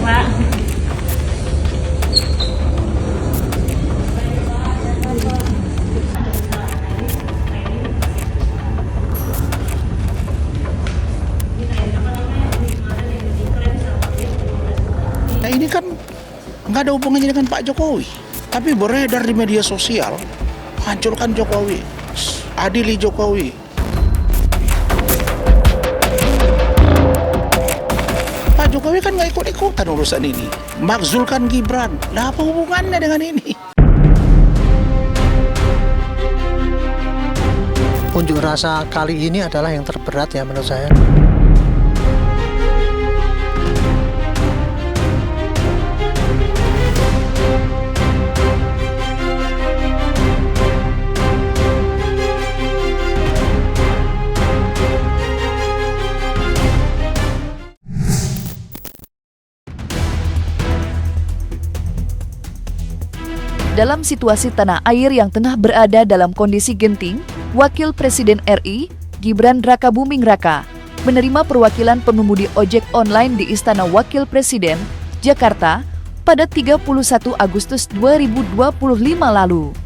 Pak. Nah ini kan nggak ada hubungannya dengan Pak Jokowi, tapi beredar di media sosial, hancurkan Jokowi, adili Jokowi. Pak Jokowi kan nggak ikut-ikutan urusan ini, makzulkan Gibran, lah apa hubungannya dengan ini? Unjuk rasa kali ini adalah yang terberat ya menurut saya. Dalam situasi tanah air yang tengah berada dalam kondisi genting, Wakil Presiden RI, Gibran Rakabuming Raka, menerima perwakilan pengemudi ojek online di Istana Wakil Presiden, Jakarta, pada 31 Agustus 2025 lalu.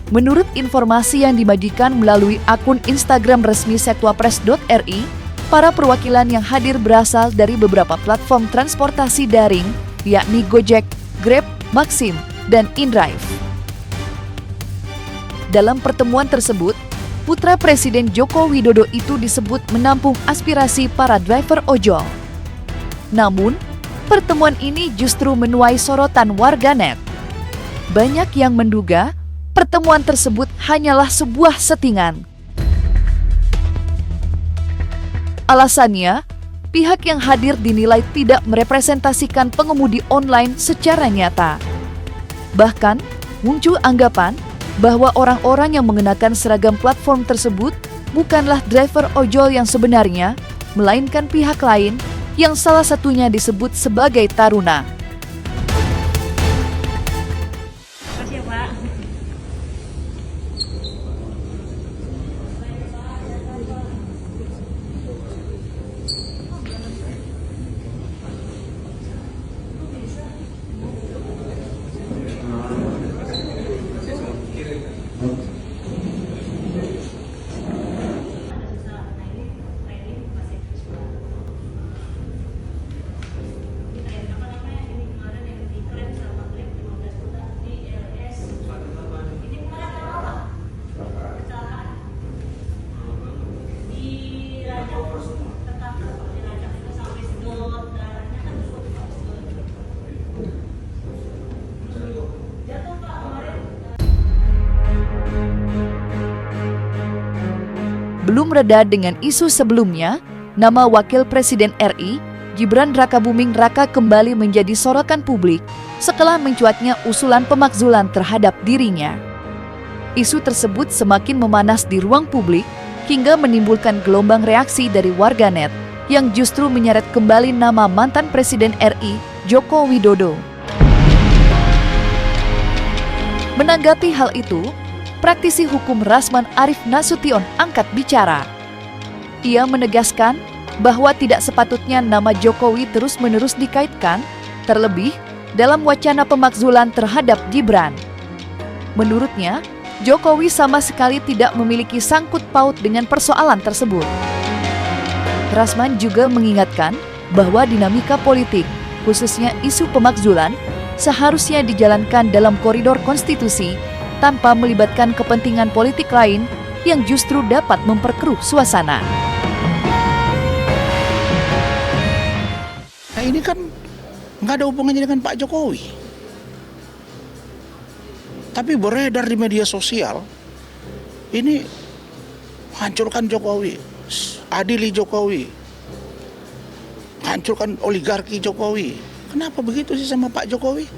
Menurut informasi yang dibagikan melalui akun Instagram resmi Setwapres.ri, para perwakilan yang hadir berasal dari beberapa platform transportasi daring, yakni Gojek, Grab, Maxim, dan InDrive. Dalam pertemuan tersebut, putra Presiden Joko Widodo itu disebut menampung aspirasi para driver ojol. Namun, pertemuan ini justru menuai sorotan warganet. Banyak yang menduga pertemuan tersebut hanyalah sebuah settingan. Alasannya, pihak yang hadir dinilai tidak merepresentasikan pengemudi online secara nyata. Bahkan, muncul anggapan bahwa orang-orang yang mengenakan seragam platform tersebut bukanlah driver ojol yang sebenarnya, melainkan pihak lain yang salah satunya disebut sebagai taruna. Makasih ya, Pak. Belum reda dengan isu sebelumnya, nama Wakil Presiden RI, Gibran Rakabuming Raka kembali menjadi sorotan publik setelah mencuatnya usulan pemakzulan terhadap dirinya. Isu tersebut semakin memanas di ruang publik hingga menimbulkan gelombang reaksi dari warganet yang justru menyeret kembali nama mantan Presiden RI, Joko Widodo. Menanggapi hal itu, praktisi hukum Rasman Arief Nasution angkat bicara. Ia menegaskan bahwa tidak sepatutnya nama Jokowi terus-menerus dikaitkan, terlebih dalam wacana pemakzulan terhadap Gibran. Menurutnya, Jokowi sama sekali tidak memiliki sangkut paut dengan persoalan tersebut. Rasman juga mengingatkan bahwa dinamika politik, khususnya isu pemakzulan, seharusnya dijalankan dalam koridor konstitusi tanpa melibatkan kepentingan politik lain yang justru dapat memperkeruh suasana. Nah ini kan nggak ada hubungannya dengan Pak Jokowi, tapi beredar di media sosial, ini hancurkan Jokowi, adili Jokowi, hancurkan oligarki Jokowi. Kenapa begitu sih sama Pak Jokowi?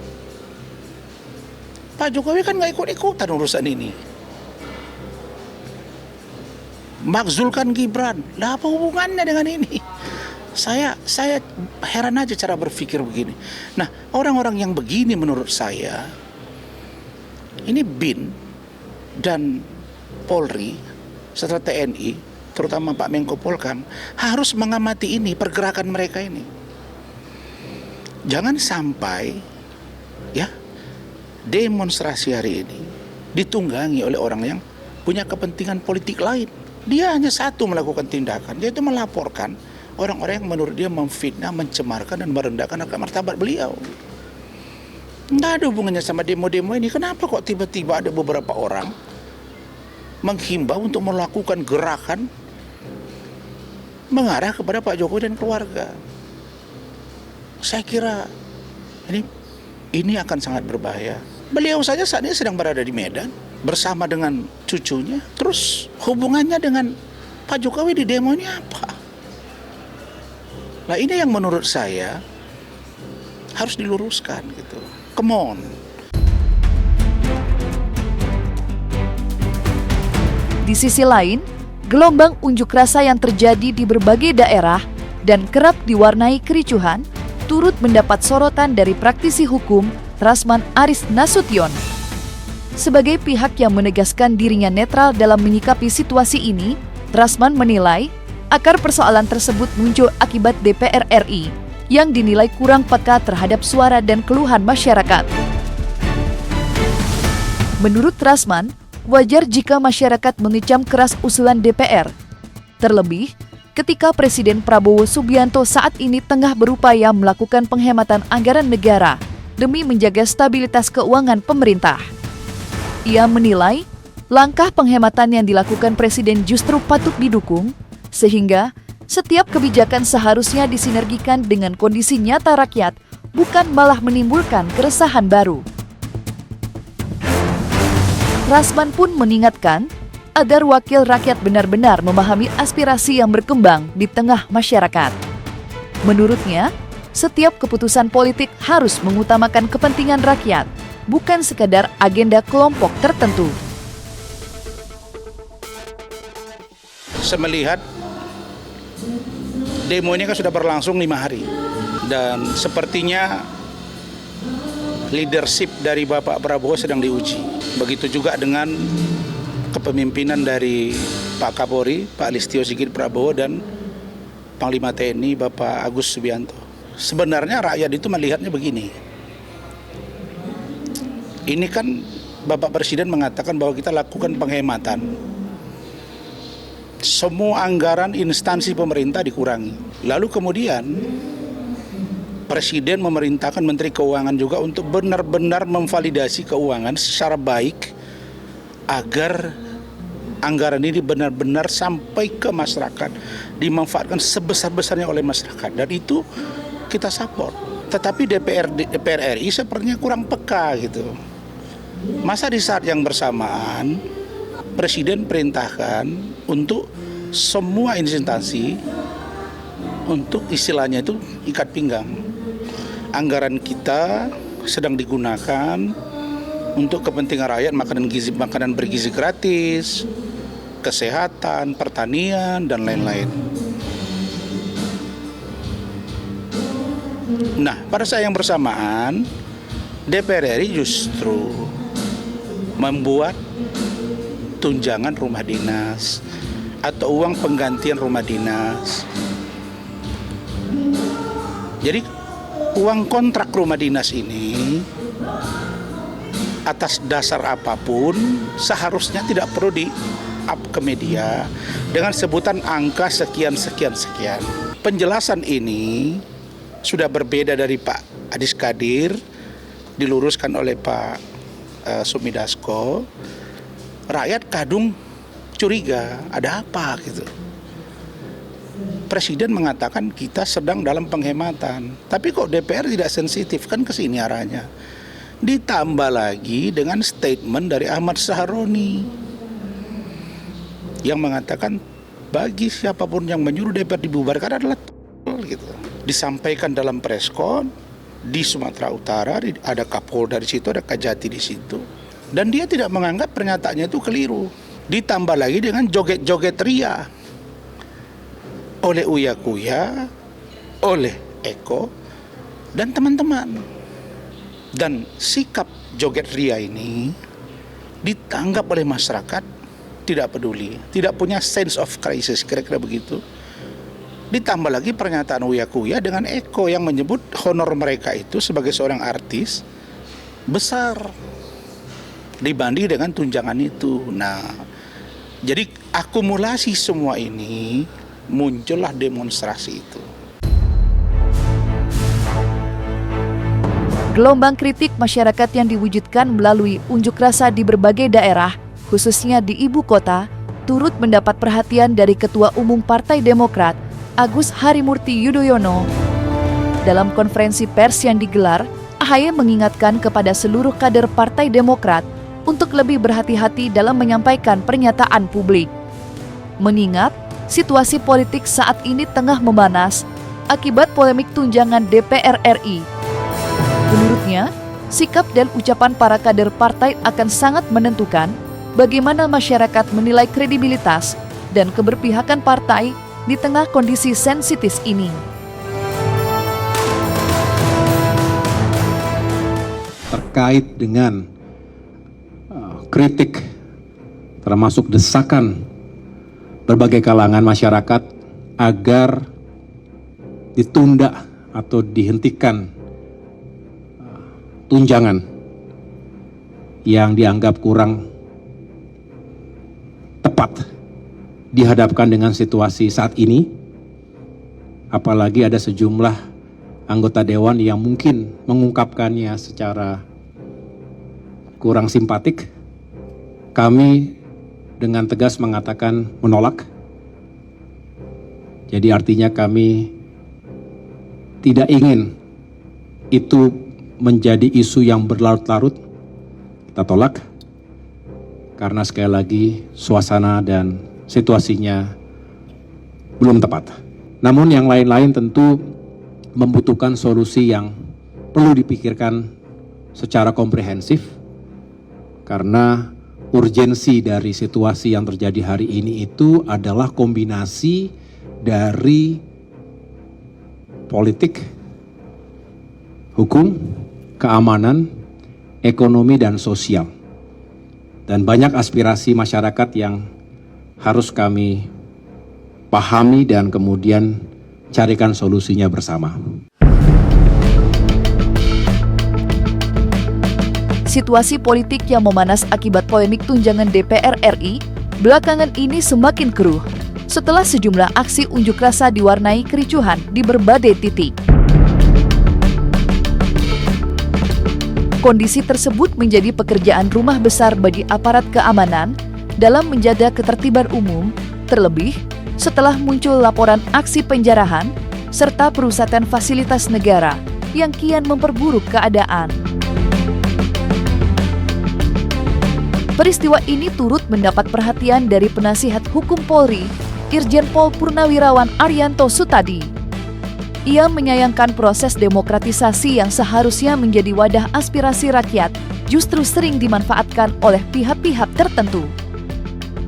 Pak Jokowi kan nggak ikut-ikutan urusan ini. Makzulkan Gibran, lah apa hubungannya dengan ini? Saya heran aja cara berpikir begini. Nah, orang-orang yang begini menurut saya, ini BIN dan Polri serta TNI terutama Pak Menko Polkam, harus mengamati ini, pergerakan mereka ini. Jangan sampai ya demonstrasi hari ini ditunggangi oleh orang yang punya kepentingan politik lain. Dia hanya satu melakukan tindakan, yaitu melaporkan orang-orang yang menurut dia memfitnah, mencemarkan dan merendahkan harkat martabat beliau. Nggak ada hubungannya sama demo-demo ini. Kenapa kok tiba-tiba ada beberapa orang menghimbau untuk melakukan gerakan mengarah kepada Pak Jokowi dan keluarga? Saya kira ini akan sangat berbahaya. Beliau saja saat ini sedang berada di Medan bersama dengan cucunya. Terus hubungannya dengan Pak Jokowi di demo ini apa? Nah, ini yang menurut saya harus diluruskan gitu. Come on. Di sisi lain, gelombang unjuk rasa yang terjadi di berbagai daerah dan kerap diwarnai kericuhan turut mendapat sorotan dari praktisi hukum Rasman Arif Nasution. Sebagai pihak yang menegaskan dirinya netral dalam menyikapi situasi ini, Rasman menilai akar persoalan tersebut muncul akibat DPR RI yang dinilai kurang peka terhadap suara dan keluhan masyarakat. Menurut Rasman, wajar jika masyarakat mengecam keras usulan DPR. Terlebih, ketika Presiden Prabowo Subianto saat ini tengah berupaya melakukan penghematan anggaran negara demi menjaga stabilitas keuangan pemerintah. Ia menilai, langkah penghematan yang dilakukan Presiden justru patut didukung, sehingga setiap kebijakan seharusnya disinergikan dengan kondisi nyata rakyat, bukan malah menimbulkan keresahan baru. Rasman pun mengingatkan agar wakil rakyat benar-benar memahami aspirasi yang berkembang di tengah masyarakat. Menurutnya, setiap keputusan politik harus mengutamakan kepentingan rakyat, bukan sekadar agenda kelompok tertentu. Saya melihat demo ini kan sudah berlangsung 5 hari. Dan sepertinya leadership dari Bapak Prabowo sedang diuji. Begitu juga dengan kepemimpinan dari Pak Kapolri, Pak Listio Sigit Prabowo, dan Panglima TNI Bapak Agus Subianto. Sebenarnya rakyat itu melihatnya begini. Ini kan Bapak Presiden mengatakan bahwa kita lakukan penghematan. Semua anggaran instansi pemerintah dikurangi. Lalu kemudian Presiden memerintahkan Menteri Keuangan juga untuk benar-benar memvalidasi keuangan secara baik agar anggaran ini benar-benar sampai ke masyarakat, dimanfaatkan sebesar-besarnya oleh masyarakat, dan itu kita support. Tetapi DPR RI sepertinya kurang peka gitu. Masa di saat yang bersamaan Presiden perintahkan untuk semua instansi untuk istilahnya itu ikat pinggang. Anggaran kita sedang digunakan untuk kepentingan rakyat, makanan bergizi gratis, kesehatan, pertanian, dan lain-lain. Nah, pada saat yang bersamaan DPR RI justru membuat tunjangan rumah dinas atau uang penggantian rumah dinas. Jadi uang kontrak rumah dinas ini atas dasar apapun seharusnya tidak perlu di-up ke media dengan sebutan angka sekian. Penjelasan ini sudah berbeda dari Pak Adis Kadir, diluruskan oleh Pak Sumi Dasko. Rakyat kadung curiga, ada apa gitu. Presiden mengatakan kita sedang dalam penghematan, tapi kok DPR tidak sensitif, kan ke sini arahnya. Ditambah lagi dengan statement dari Ahmad Saharoni yang mengatakan bagi siapapun yang menyuruh DPR dibubarkan adalah gitu. Disampaikan dalam preskon di Sumatera Utara, ada Kapolda di situ, ada Kajati di situ. Dan dia tidak menganggap pernyataannya itu keliru. Ditambah lagi dengan joget-joget ria oleh Uya Kuya, oleh Eko, dan teman-teman. Dan sikap joget ria ini ditanggap oleh masyarakat tidak peduli, tidak punya sense of crisis, kira-kira begitu. Ditambah lagi pernyataan Uya Kuya dengan Eko yang menyebut honor mereka itu sebagai seorang artis besar dibanding dengan tunjangan itu. Nah, jadi akumulasi semua ini muncullah demonstrasi itu. Gelombang kritik masyarakat yang diwujudkan melalui unjuk rasa di berbagai daerah, khususnya di ibu kota, turut mendapat perhatian dari Ketua Umum Partai Demokrat, Agus Harimurti Yudhoyono. Dalam konferensi pers yang digelar, AHY mengingatkan kepada seluruh kader Partai Demokrat untuk lebih berhati-hati dalam menyampaikan pernyataan publik. Mengingat situasi politik saat ini tengah memanas akibat polemik tunjangan DPR RI. Menurutnya, sikap dan ucapan para kader partai akan sangat menentukan bagaimana masyarakat menilai kredibilitas dan keberpihakan partai di tengah kondisi sensitif ini. Terkait dengan kritik, termasuk desakan berbagai kalangan masyarakat agar ditunda atau dihentikan tunjangan yang dianggap kurang tepat dihadapkan dengan situasi saat ini, apalagi ada sejumlah anggota dewan yang mungkin mengungkapkannya secara kurang simpatik. Kami dengan tegas mengatakan menolak. Jadi artinya kami tidak ingin itu menjadi isu yang berlarut-larut. Kita tolak karena sekali lagi suasana dan situasinya belum tepat. Namun yang lain-lain tentu membutuhkan solusi yang perlu dipikirkan secara komprehensif, karena urgensi dari situasi yang terjadi hari ini itu adalah kombinasi dari politik, hukum, keamanan, ekonomi, dan sosial. Dan banyak aspirasi masyarakat yang harus kami pahami dan kemudian carikan solusinya bersama. Situasi politik yang memanas akibat polemik tunjangan DPR RI belakangan ini semakin keruh setelah sejumlah aksi unjuk rasa diwarnai kericuhan di berbagai titik. Kondisi tersebut menjadi pekerjaan rumah besar bagi aparat keamanan dalam menjaga ketertiban umum, terlebih setelah muncul laporan aksi penjarahan serta perusakan fasilitas negara yang kian memperburuk keadaan. Peristiwa ini turut mendapat perhatian dari Penasihat Hukum Polri, Irjen Pol Purnawirawan Arianto Sutadi. Ia menyayangkan proses demokratisasi yang seharusnya menjadi wadah aspirasi rakyat justru sering dimanfaatkan oleh pihak-pihak tertentu.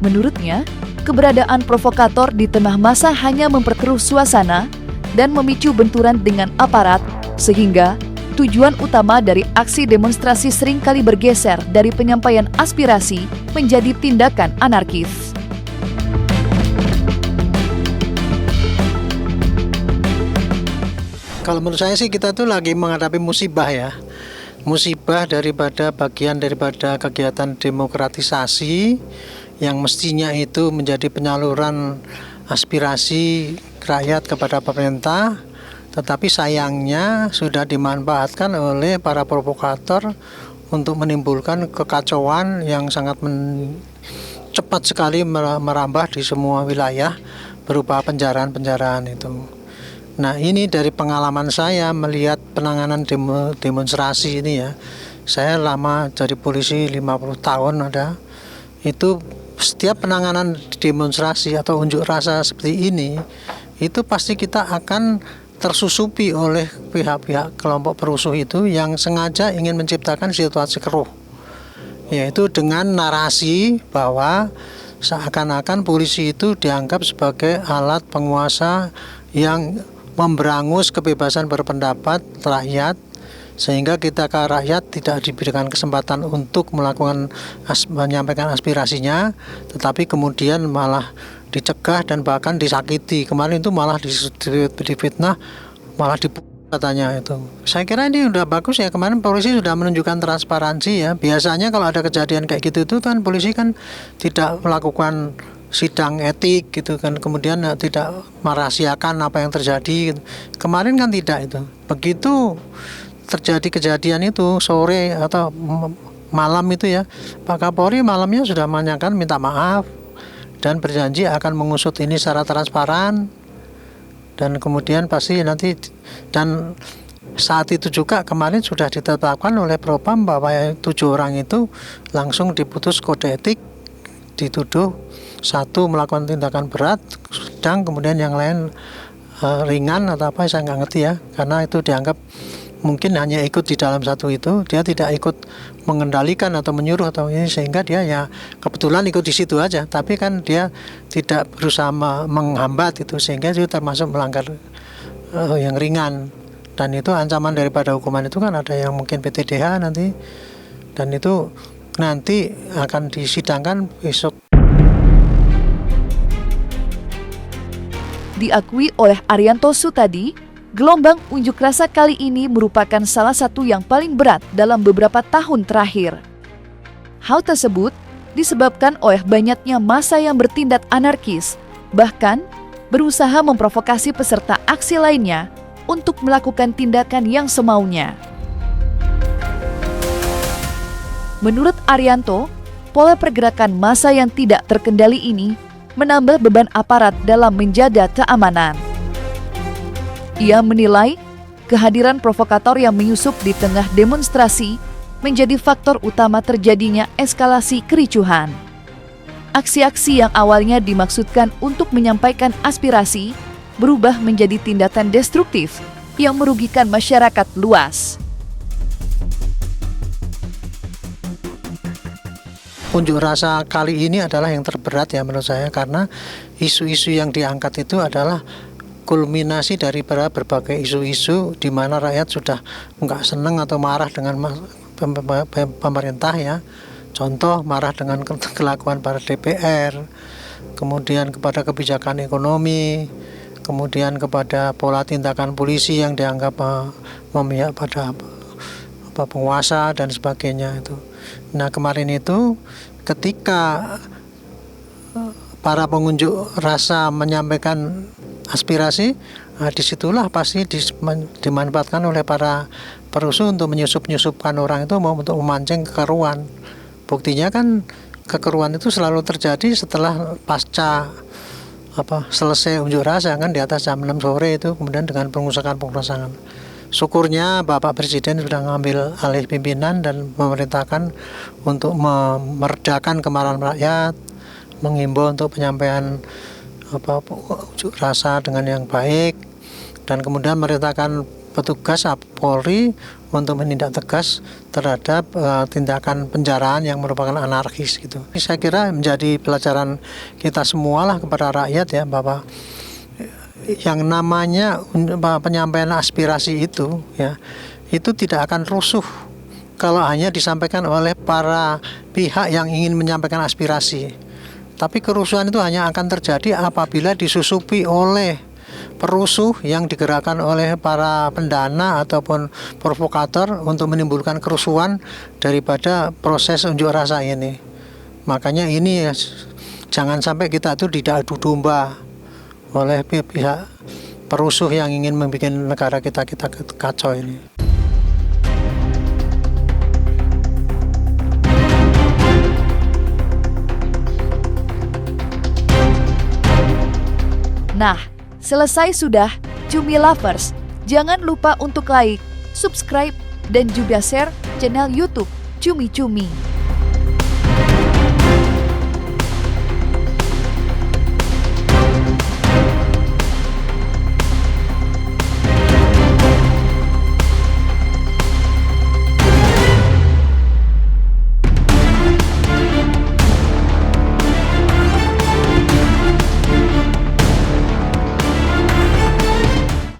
Menurutnya, keberadaan provokator di tengah masa hanya memperkeruh suasana dan memicu benturan dengan aparat, sehingga tujuan utama dari aksi demonstrasi seringkali bergeser dari penyampaian aspirasi menjadi tindakan anarkis. Kalau menurut saya sih kita tuh lagi menghadapi musibah ya. Musibah bagian daripada kegiatan demokratisasi yang mestinya itu menjadi penyaluran aspirasi rakyat kepada pemerintah, tetapi sayangnya sudah dimanfaatkan oleh para provokator untuk menimbulkan kekacauan yang sangat cepat sekali merambah di semua wilayah berupa penjarahan-penjarahan itu. Nah, ini dari pengalaman saya melihat penanganan demonstrasi ini ya. Saya lama jadi polisi 50 tahun ada. Itu setiap penanganan demonstrasi atau unjuk rasa seperti ini, itu pasti kita akan tersusupi oleh pihak-pihak kelompok perusuh itu yang sengaja ingin menciptakan situasi keruh. Yaitu dengan narasi bahwa seakan-akan polisi itu dianggap sebagai alat penguasa yang memberangus kebebasan berpendapat rakyat, sehingga kita ke rakyat tidak diberikan kesempatan untuk menyampaikan aspirasinya, tetapi kemudian malah dicegah dan bahkan disakiti. Kemarin itu malah difitnah, malah katanya itu. Saya kira ini udah bagus ya, kemarin polisi sudah menunjukkan transparansi ya. Biasanya kalau ada kejadian kayak gitu itu kan polisi kan tidak melakukan sidang etik gitu kan, kemudian tidak merahasiakan apa yang terjadi gitu. Kemarin kan tidak itu. Begitu terjadi kejadian itu sore atau malam itu ya, Pak Kapolri malamnya sudah menyatakan minta maaf dan berjanji akan mengusut ini secara transparan. Dan kemudian pasti nanti, dan saat itu juga kemarin sudah ditetapkan oleh Propam bahwa 7 orang itu langsung diputus kode etik, dituduh 1 melakukan tindakan berat, sedang kemudian yang lain ringan atau apa saya nggak ngerti ya, karena itu dianggap mungkin hanya ikut di dalam 1 itu, dia tidak ikut mengendalikan atau menyuruh atau ini, sehingga dia ya kebetulan ikut di situ aja, tapi kan dia tidak berusaha menghambat itu, sehingga itu termasuk melanggar yang ringan. Dan itu ancaman daripada hukuman itu kan ada yang mungkin PTDH nanti, dan itu nanti akan disidangkan besok. Diakui oleh Arianto Sutadi, gelombang unjuk rasa kali ini merupakan salah satu yang paling berat dalam beberapa tahun terakhir. Hal tersebut disebabkan oleh banyaknya massa yang bertindak anarkis, bahkan berusaha memprovokasi peserta aksi lainnya untuk melakukan tindakan yang semaunya. Menurut Arianto, pola pergerakan massa yang tidak terkendali ini menambah beban aparat dalam menjaga keamanan. Ia menilai kehadiran provokator yang menyusup di tengah demonstrasi menjadi faktor utama terjadinya eskalasi kericuhan. Aksi-aksi yang awalnya dimaksudkan untuk menyampaikan aspirasi berubah menjadi tindakan destruktif yang merugikan masyarakat luas. Unjuk rasa kali ini adalah yang terberat ya menurut saya, karena isu-isu yang diangkat itu adalah kulminasi dari berbagai isu-isu di mana rakyat sudah nggak senang atau marah dengan pemerintah ya. Contoh marah dengan kelakuan para DPR, kemudian kepada kebijakan ekonomi, kemudian kepada pola tindakan polisi yang dianggap memihak pada penguasa dan sebagainya itu. Nah kemarin itu ketika para pengunjuk rasa menyampaikan aspirasi, disitulah pasti dimanfaatkan oleh para perusuh untuk menyusup-nyusupkan orang itu untuk memancing kekeruan. Buktinya kan kekeruan itu selalu terjadi setelah pasca selesai unjuk rasa kan, di atas jam 6 sore itu, kemudian dengan pengusakan. Syukurnya Bapak Presiden sudah mengambil alih pimpinan dan memerintahkan untuk meredakan kemarahan rakyat, menghimbau untuk penyampaian unjuk rasa dengan yang baik, dan kemudian memerintahkan petugas Polri untuk menindak tegas terhadap tindakan penjaraan yang merupakan anarkis gitu. Saya kira menjadi pelajaran kita semualah kepada rakyat ya, bahwa yang namanya penyampaian aspirasi itu ya, itu tidak akan rusuh kalau hanya disampaikan oleh para pihak yang ingin menyampaikan aspirasi. Tapi kerusuhan itu hanya akan terjadi apabila disusupi oleh perusuh yang digerakkan oleh para pendana ataupun provokator untuk menimbulkan kerusuhan daripada proses unjuk rasa ini. Makanya ini ya, jangan sampai kita itu diadu domba oleh pihak perusuh yang ingin membuat negara kita kacau ini. Nah, selesai sudah Cumi Lovers. Jangan lupa untuk like, subscribe, dan juga share channel YouTube Cumi Cumi.